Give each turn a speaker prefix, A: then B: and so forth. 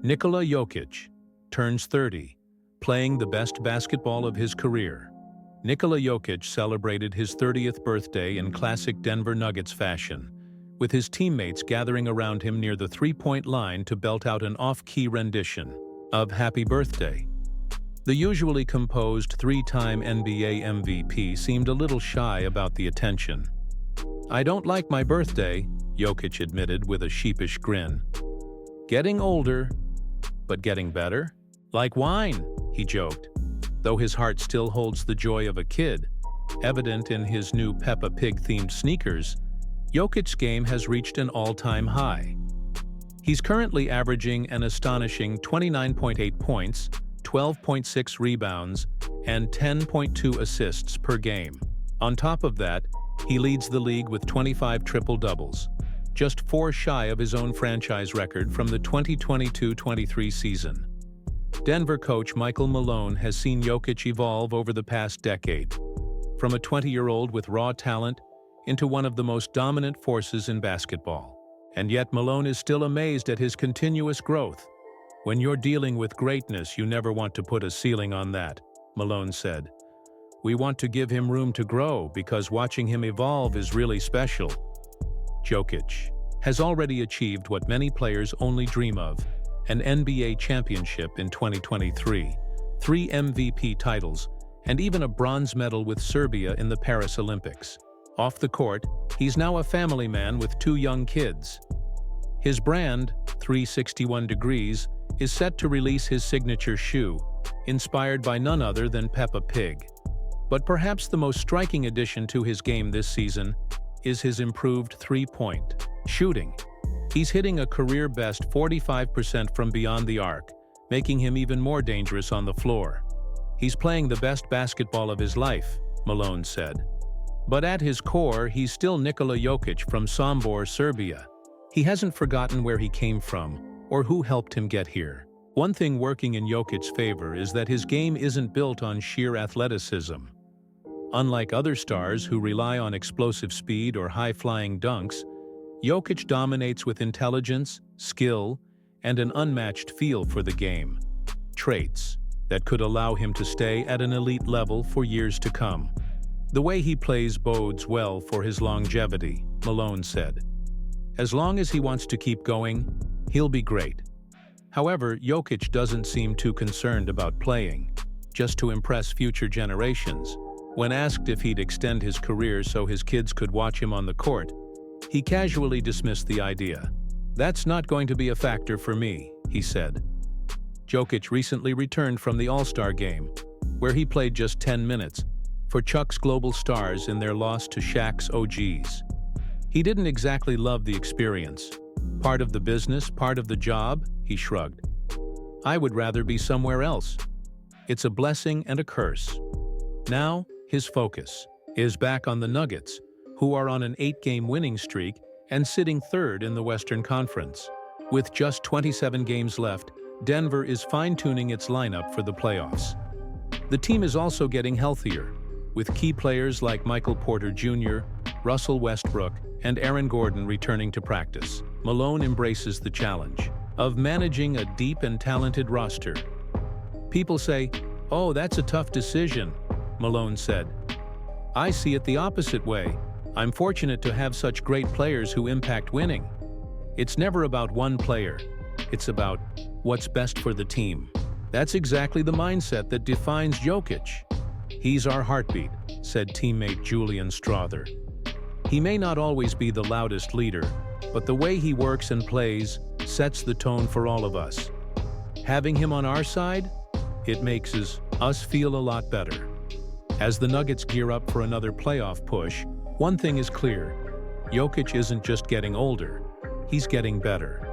A: Nikola Jokić turns 30, playing the best basketball of his career. Nikola Jokić celebrated his 30th birthday in classic Denver Nuggets fashion, with his teammates gathering around him near the three-point line to belt out an off-key rendition of Happy Birthday. The usually composed three-time NBA MVP seemed a little shy about the attention. "I don't like my birthday," Jokić admitted with a sheepish grin. "Getting older, but getting better? Like wine," he joked, though his heart still holds the joy of a kid. Evident in his new Peppa Pig-themed sneakers, Jokic's game has reached an all-time high. He's currently averaging an astonishing 29.8 points, 12.6 rebounds, and 10.2 assists per game. On top of that, he leads the league with 25 triple-doubles, just 4 shy of his own franchise record from the 2022-23 season. Denver coach Michael Malone has seen Jokić evolve over the past decade, from a 20-year-old with raw talent into one of the most dominant forces in basketball. And yet Malone is still amazed at his continuous growth. "When you're dealing with greatness, you never want to put a ceiling on that," Malone said. "We want to give him room to grow because watching him evolve is really special." Jokić has already achieved what many players only dream of: an NBA championship in 2023, 3 MVP titles, and even a bronze medal with Serbia in the Paris Olympics. Off the court, he's now a family man with 2 young kids. His brand, 361 Degrees, is set to release his signature shoe, inspired by none other than Peppa Pig. But perhaps the most striking addition to his game this season is his improved three-point shooting. He's hitting a career-best 45% from beyond the arc, making him even more dangerous on the floor. "He's playing the best basketball of his life," Malone said. But at his core, he's still Nikola Jokić from Sombor, Serbia. He hasn't forgotten where he came from or who helped him get here. One thing working in Jokic's favor is that his game isn't built on sheer athleticism. Unlike other stars who rely on explosive speed or high-flying dunks, Jokić dominates with intelligence, skill, and an unmatched feel for the game. Traits that could allow him to stay at an elite level for years to come. "The way he plays bodes well for his longevity," Malone said. "As long as he wants to keep going, he'll be great." However, Jokić doesn't seem too concerned about playing, just to impress future generations. When asked if he'd extend his career so his kids could watch him on the court, he casually dismissed the idea. "That's not going to be a factor for me," he said. Jokić recently returned from the All-Star game, where he played just 10 minutes, for Chuck's Global Stars in their loss to Shaq's OGs. He didn't exactly love the experience. "Part of the business, part of the job," he shrugged. "I would rather be somewhere else. It's a blessing and a curse." Now, his focus is back on the Nuggets, who are on an 8-game winning streak and sitting 3rd in the Western Conference. With just 27 games left, Denver is fine-tuning its lineup for the playoffs. The team is also getting healthier, with key players like Michael Porter Jr., Russell Westbrook, and Aaron Gordon returning to practice. Malone embraces the challenge of managing a deep and talented roster. "People say, 'Oh, that's a tough decision,'" Malone said. "I see it the opposite way. I'm fortunate to have such great players who impact winning. It's never about one player. It's about what's best for the team." That's exactly the mindset that defines Jokić. "He's our heartbeat," said teammate Julian Strother. "He may not always be the loudest leader, but the way he works and plays sets the tone for all of us. Having him on our side, it makes us feel a lot better." As the Nuggets gear up for another playoff push, one thing is clear: Jokić isn't just getting older, he's getting better.